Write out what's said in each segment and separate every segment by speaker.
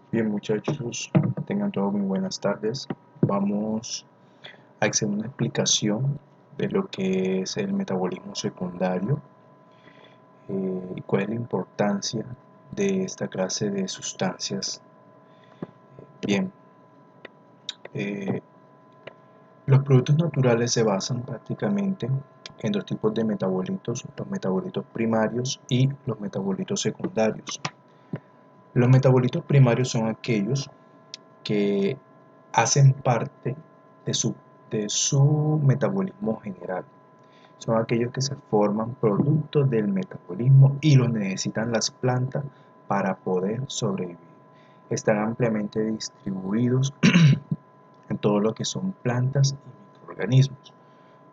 Speaker 1: Bien, muchachos, tengan todos muy buenas tardes. Vamos a hacer una explicación de lo que es el metabolismo secundario y cuál es la importancia de esta clase de sustancias. Bien, eh, los productos naturales se basan prácticamente en dos tipos de metabolitos, los metabolitos primarios y los metabolitos secundarios. Los metabolitos primarios son aquellos que hacen parte de su metabolismo general. Son aquellos que se forman producto del metabolismo y los necesitan las plantas para poder sobrevivir. Están ampliamente distribuidos en todo lo que son plantas y microorganismos.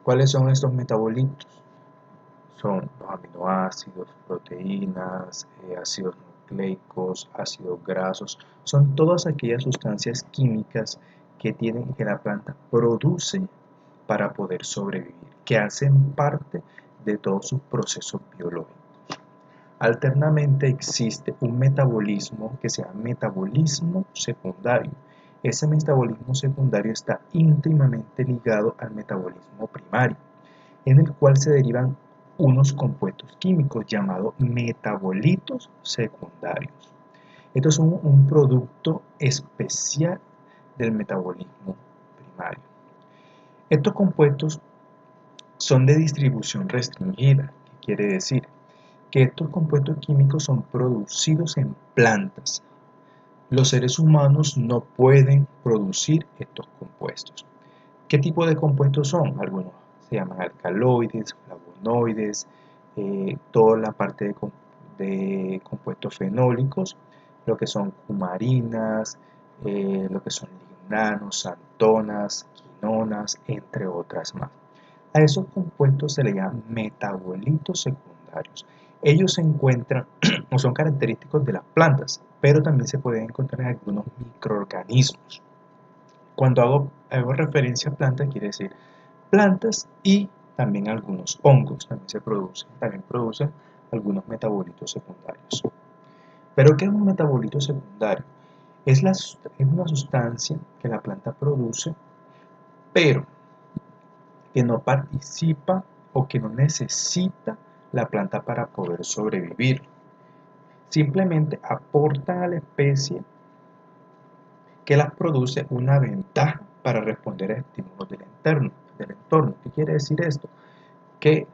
Speaker 1: ¿Cuáles son estos metabolitos? Son los aminoácidos, proteínas, ácidos nucleicos, ácidos grasos. Son todas aquellas sustancias químicas que la planta produce para poder sobrevivir, que hacen parte de todos sus procesos biológicos. Alternamente existe un metabolismo que se llama metabolismo secundario. Ese metabolismo secundario está íntimamente ligado al metabolismo primario, en el cual se derivan unos compuestos químicos llamados metabolitos secundarios. Estos son un producto especial del metabolismo primario. Estos compuestos son de distribución restringida, que quiere decir que estos compuestos químicos son producidos en plantas. Los seres humanos no pueden producir estos compuestos. ¿Qué tipo de compuestos son? Algunos se llaman alcaloides, flavonoides, toda la parte de compuestos fenólicos, lo que son cumarinas, lo que son lignanos, xantonas, quinonas, entre otras más. A esos compuestos se le llaman metabolitos secundarios. Ellos se encuentran o son característicos de las plantas, pero también se pueden encontrar en algunos microorganismos. Cuando hago referencia a plantas, quiere decir plantas y también algunos hongos también producen algunos metabolitos secundarios. ¿Pero qué es un metabolito secundario? Es una sustancia que la planta produce, pero que no participa o que no necesita la planta para poder sobrevivir. Simplemente aportan a la especie que las produce una ventaja para responder a estímulos del entorno. ¿Qué quiere decir esto? Que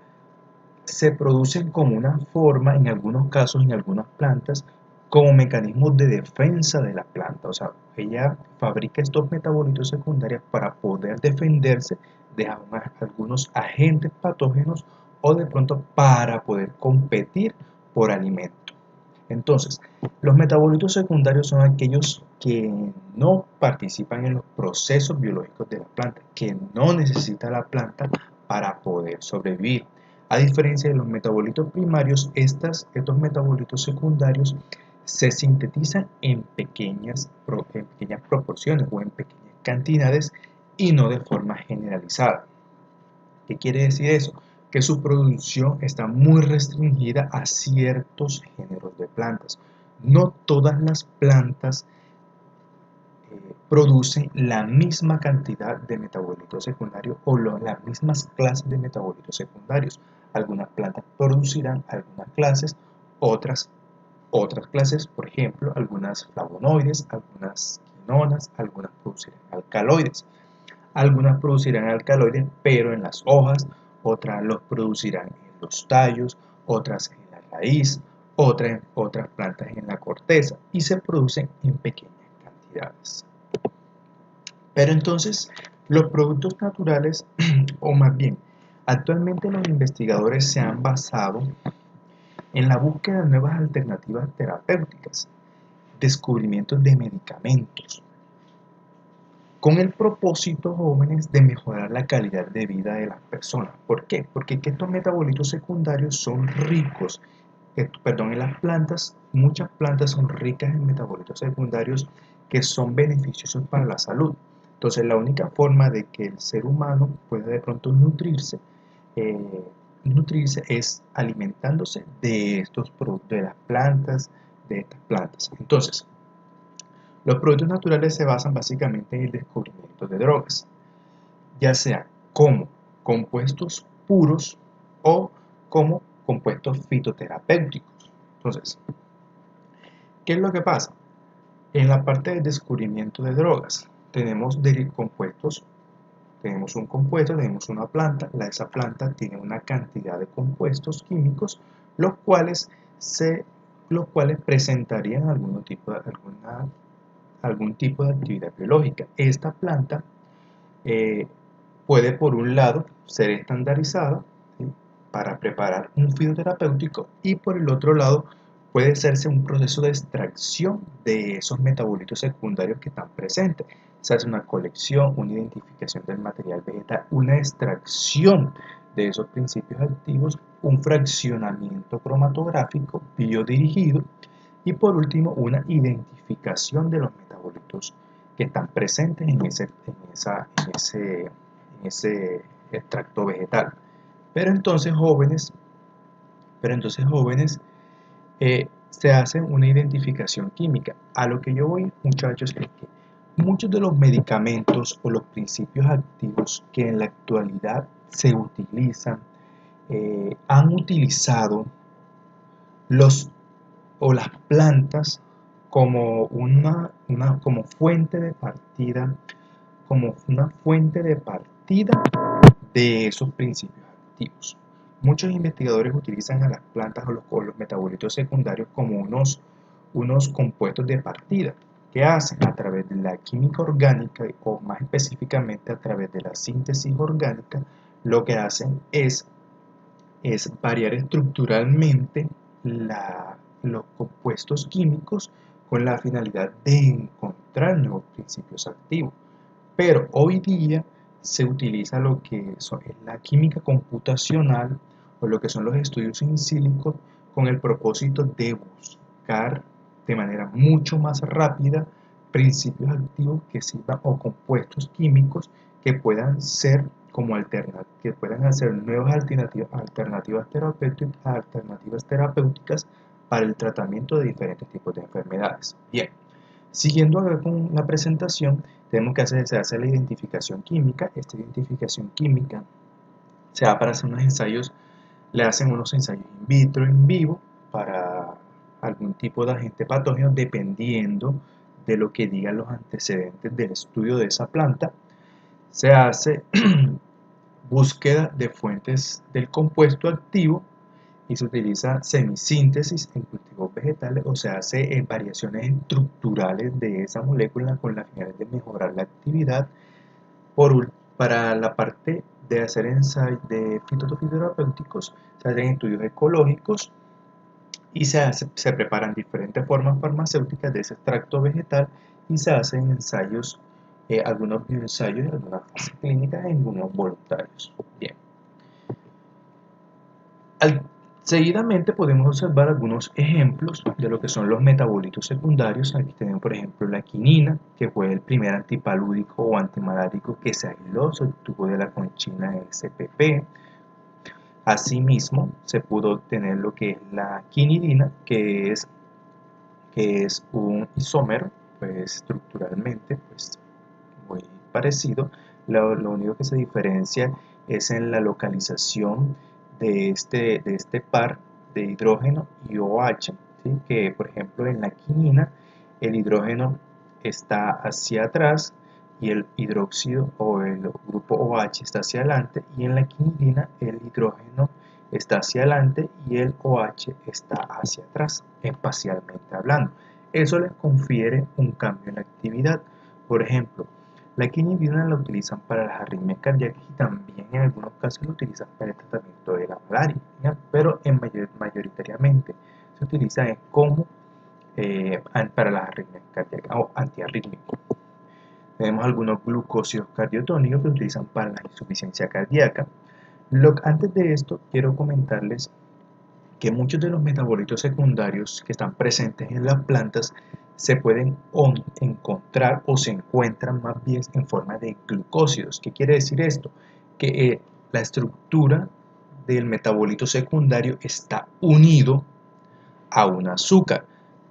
Speaker 1: se producen como una forma, en algunos casos, en algunas plantas, como mecanismos de defensa de la planta. O sea, ella fabrica estos metabolitos secundarios para poder defenderse de algunos agentes patógenos o de pronto para poder competir por alimento. Entonces, los metabolitos secundarios son aquellos que no participan en los procesos biológicos de la planta, que no necesita la planta para poder sobrevivir. A diferencia de los metabolitos primarios, estos metabolitos secundarios se sintetizan en pequeñas proporciones o en pequeñas cantidades y no de forma generalizada. ¿Qué quiere decir eso? Que su producción está muy restringida a ciertos géneros de plantas. No todas las plantas producen la misma cantidad de metabolitos secundarios o las mismas clases de metabolitos secundarios. Algunas plantas producirán algunas clases, otras clases, por ejemplo, algunas flavonoides, algunas quinonas, algunas producirán alcaloides. Algunas producirán alcaloides, pero en las hojas, otras los producirán en los tallos, otras en la raíz, otras plantas en la corteza y se producen en pequeñas cantidades. Pero entonces, los productos naturales, o más bien, actualmente los investigadores se han basado en la búsqueda de nuevas alternativas terapéuticas, descubrimientos de medicamentos, con el propósito, jóvenes, de mejorar la calidad de vida de las personas. ¿Por qué? Porque estos metabolitos secundarios son ricos, en las plantas, muchas plantas son ricas en metabolitos secundarios que son beneficiosos para la salud. Entonces, la única forma de que el ser humano pueda de pronto eh, nutrirse es alimentándose de estos productos, de las plantas, de estas plantas. Entonces, Los productos naturales se basan básicamente en el descubrimiento de drogas, ya sea como compuestos puros o como compuestos fitoterapéuticos. Entonces, ¿qué es lo que pasa? En la parte del descubrimiento de drogas, tenemos compuestos, tenemos un compuesto, tenemos una planta, esa planta tiene una cantidad de compuestos químicos, los cuales, los cuales presentarían algún tipo de actividad biológica. Esta planta eh, puede, por un lado, ser estandarizada, ¿sí?, para preparar un fitoterapéutico, y por el otro lado puede hacerse un proceso de extracción de esos metabolitos secundarios que están presentes. Se hace una colección, una identificación del material vegetal, una extracción de esos principios activos, un fraccionamiento cromatográfico biodirigido y por último una identificación de los metabolitos que están presentes en ese extracto vegetal. Pero entonces jóvenes, se hace una identificación química. A lo que yo voy, muchachos, es que muchos de los medicamentos o los principios activos que en la actualidad se utilizan, han utilizado los o las plantas como como fuente de partida, como una fuente de partida de esos principios activos. Muchos investigadores utilizan a las plantas o los metabolitos secundarios como unos compuestos de partida que hacen a través de la química orgánica, o más específicamente a través de la síntesis orgánica. Lo que hacen es variar estructuralmente los compuestos químicos con la finalidad de encontrar nuevos principios activos. Pero hoy día se utiliza lo que es la química computacional o lo que son los estudios in silico, con el propósito de buscar de manera mucho más rápida principios activos que sirvan, o compuestos químicos que puedan ser que puedan hacer nuevas alternativas terapéuticas para el tratamiento de diferentes tipos de enfermedades. Bien, siguiendo acá con la presentación, tenemos que se hace la identificación química. Esta identificación química se da para hacer unos ensayos, le hacen unos ensayos in vitro, in vivo, para algún tipo de agente patógeno, dependiendo de lo que digan los antecedentes del estudio de esa planta. Se hace búsqueda de fuentes del compuesto activo y se utiliza semisíntesis en cultivos vegetales, o se hace variaciones estructurales de esa molécula con la finalidad de mejorar la actividad. Para la parte de hacer ensayos de fitoterapéuticos, se hacen estudios ecológicos y se preparan diferentes formas farmacéuticas de ese extracto vegetal, y se hacen ensayos, algunos bioensayos y algunas fases clínicas en algunos voluntarios. Bien. Seguidamente podemos observar algunos ejemplos de lo que son los metabolitos secundarios. Aquí tenemos, por ejemplo, la quinina, que fue el primer antipalúdico o antimalárico que se aisló, se obtuvo de la conchina SPP. Asimismo, se pudo obtener lo que es la quinidina, que es un isómero, pues estructuralmente pues, muy parecido. Lo único que se diferencia es en la localización de este par de hidrógeno y OH, ¿sí? Que por ejemplo en la quinina el hidrógeno está hacia atrás y el hidróxido o el grupo OH está hacia adelante, y en la quinidina el hidrógeno está hacia adelante y el OH está hacia atrás, espacialmente hablando. Eso les confiere un cambio en la actividad. Por ejemplo, la quinidina la utilizan para las arritmias cardíacas y también en algunos casos la utilizan para el tratamiento de la malaria, ¿ya? Pero mayoritariamente se utiliza como para las arritmias cardíacas o antiarrítmicos. Tenemos algunos glucósidos cardiotónicos que se utilizan para la insuficiencia cardíaca. Antes de esto, quiero comentarles que muchos de los metabolitos secundarios que están presentes en las plantas se pueden encontrar, o se encuentran más bien en forma de glucósidos. ¿Qué quiere decir esto? Que la estructura del metabolito secundario está unido a un azúcar.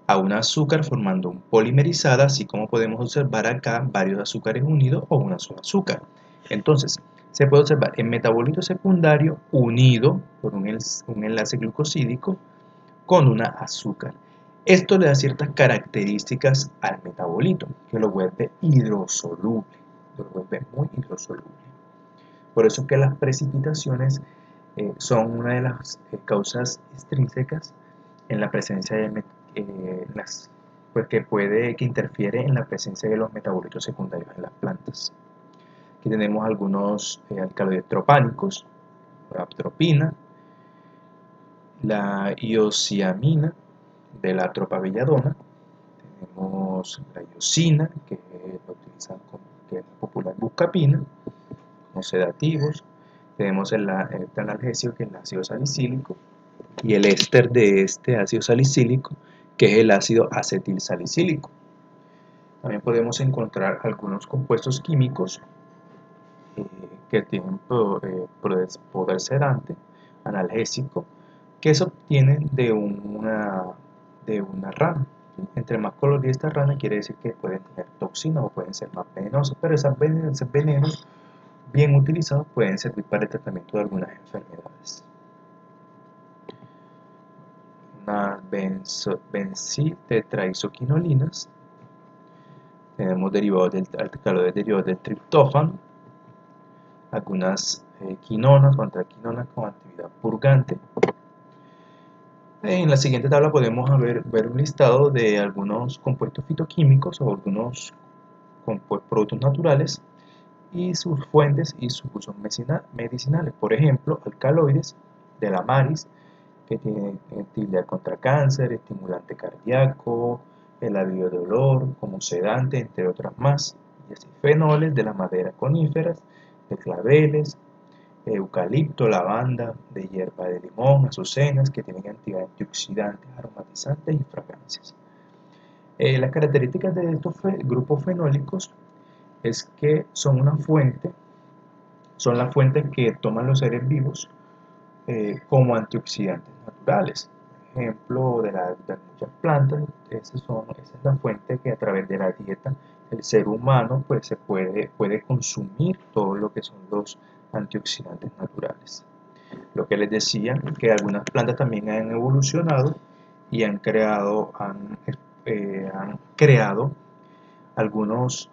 Speaker 1: a un azúcar formando un polimerizada, así como podemos observar acá varios azúcares unidos o una sola azúcar. Entonces, se puede observar el metabolito secundario unido por un enlace glucosídico con una azúcar. Esto le da ciertas características al metabolito, que lo vuelve hidrosoluble, lo vuelve muy hidrosoluble. Por eso que las precipitaciones son una de las causas extrínsecas en la presencia de pues que interfiere en la presencia de los metabolitos secundarios en las plantas. Aquí tenemos algunos alcaloides tropánicos, la atropina, la iosiamina de la tropabelladona, tenemos la iosina, que lo utilizan que es popular buscapina, como sedativos, tenemos el analgésico, que es el ácido salicílico, y el éster de este ácido salicílico, que es el ácido acetilsalicílico. También podemos encontrar algunos compuestos químicos que tienen poder sedante, analgésico, que se obtienen de una rana. Entre más colorida esta rana, quiere decir que pueden tener toxinas o pueden ser más venenosas, pero esos venenos bien utilizados pueden servir para el tratamiento de algunas enfermedades. Unas bencitetraisoquinolinas, tenemos derivados alcaloides derivados del triptófano, algunas quinonas o antraquinonas con actividad purgante. En la siguiente tabla podemos ver un listado de algunos compuestos fitoquímicos o algunos productos naturales y sus fuentes y sus usos medicinales. Por ejemplo, alcaloides de la maris, que tiene actividad contra cáncer, estimulante cardíaco, el alivio de dolor, como sedante, entre otras más. Y así, fenoles de las maderas coníferas, de claveles, eucalipto, lavanda, de hierba de limón, azucenas, que tienen actividad antioxidantes, aromatizantes y fragancias. Las características de estos grupos fenólicos es que son las fuentes que toman los seres vivos como antioxidantes naturales. Por ejemplo, de muchas plantas, esa es la fuente que a través de la dieta el ser humano pues, se puede consumir todo lo que son los antioxidantes naturales. Lo que les decía, que algunas plantas también han evolucionado y han creado algunos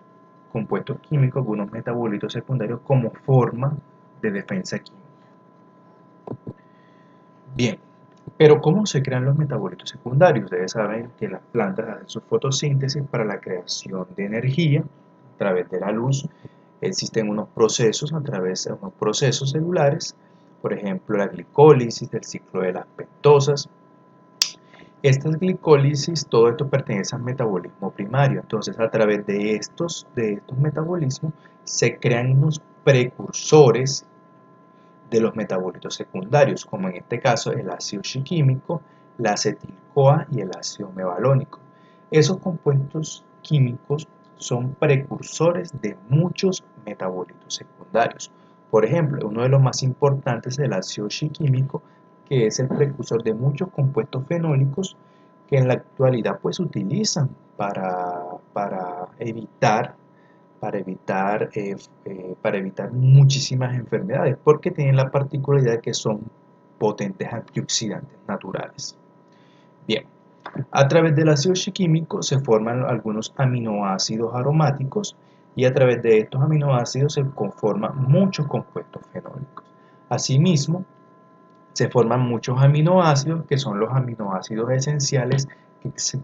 Speaker 1: compuestos químicos, algunos metabolitos secundarios como forma de defensa química. Bien, pero ¿cómo se crean los metabolitos secundarios? Ustedes saben que las plantas hacen su fotosíntesis para la creación de energía a través de la luz. Existen unos procesos a través de unos procesos celulares, por ejemplo la glicólisis, el ciclo de las pentosas. Estas glicólisis, todo esto pertenece al metabolismo primario. Entonces, a través de estos metabolismos se crean unos precursores de los metabolitos secundarios, como en este caso el ácido shiquímico, la acetil-CoA y el ácido mevalónico. Esos compuestos químicos son precursores de muchos metabolitos secundarios. Por ejemplo, uno de los más importantes es el ácido shiquímico, que es el precursor de muchos compuestos fenólicos que en la actualidad pues utilizan para evitar muchísimas enfermedades, porque tienen la particularidad de que son potentes antioxidantes naturales. Bien, a través del ácido shiquímico se forman algunos aminoácidos aromáticos y a través de estos aminoácidos se conforman muchos compuestos fenólicos. Asimismo, se forman muchos aminoácidos que son los aminoácidos esenciales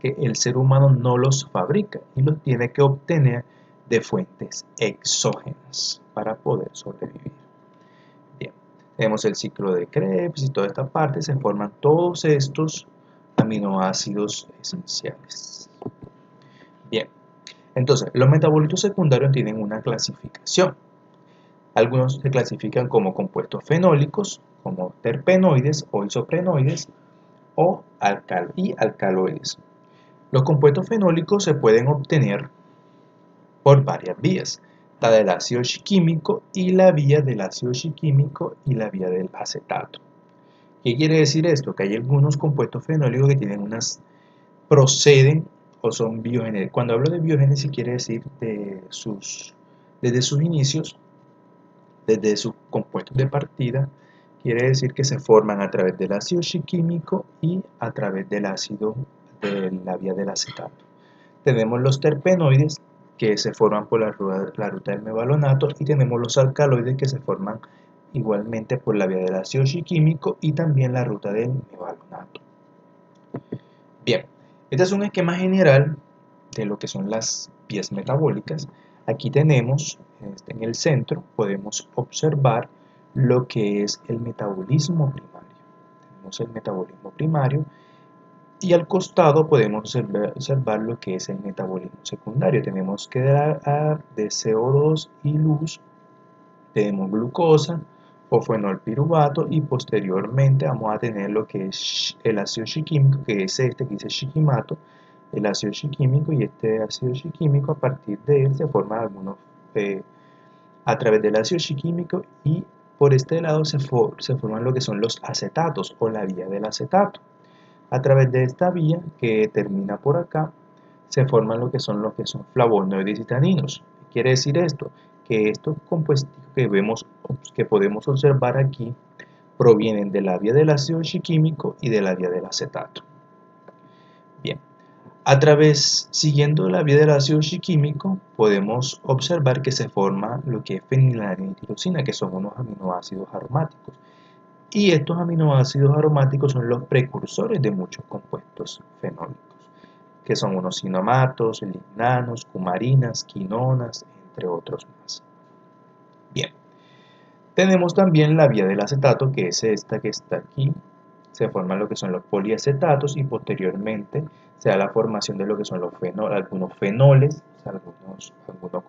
Speaker 1: que el ser humano no los fabrica y los tiene que obtener de fuentes exógenas para poder sobrevivir. Bien, tenemos el ciclo de Krebs y toda esta parte, se forman todos estos aminoácidos esenciales. Bien, entonces los metabolitos secundarios tienen una clasificación. Algunos se clasifican como compuestos fenólicos, como terpenoides o isoprenoides o alcaloides. Los compuestos fenólicos se pueden obtener por varias vías, la del ácido shiquímico y la vía del ácido shiquímico y la vía del acetato. ¿Qué quiere decir esto? Que hay algunos compuestos fenólicos que tienen unas proceden o son biogénesis. Cuando hablo de biogénesis quiere decir desde sus inicios, desde sus compuestos de partida, quiere decir que se forman a través del ácido shiquímico y a través del ácido de la vía del acetato. Tenemos los terpenoides que se forman por la ruta del mevalonato y tenemos los alcaloides que se forman igualmente por la vía del ácido shiquímico y también la ruta del mevalonato. Bien, este es un esquema general de lo que son las vías metabólicas. Aquí tenemos, en el centro, podemos observar lo que es el metabolismo primario. Tenemos el metabolismo primario y al costado podemos observar lo que es el metabolismo secundario. Tenemos que de CO2 y luz, tenemos glucosa, fosfenolpiruvato y posteriormente vamos a tener lo que es el ácido shiquímico, que es este que dice shiquimato, el ácido shiquímico, y este ácido shiquímico a partir de él se forman algunos, a través del ácido shiquímico, y por este lado se forman lo que son los acetatos o la vía del acetato. A través de esta vía que termina por acá se forman lo que son flavonoides y taninos. ¿Qué quiere decir esto? Que estos compuestos que podemos observar aquí provienen de la vía del ácido shiquímico y de la vía del acetato. Bien, siguiendo la vía del ácido shiquímico, podemos observar que se forma lo que es fenilalanina y tirosina, que son unos aminoácidos aromáticos. Y estos aminoácidos aromáticos son los precursores de muchos compuestos fenólicos, que son unos sinomatos, lignanos, cumarinas, quinonas, entre otros más. Bien, tenemos también la vía del acetato, que es esta que está aquí. Se forman lo que son los poliacetatos y posteriormente se da la formación de lo que son algunos fenoles, o sea, algunos compuestos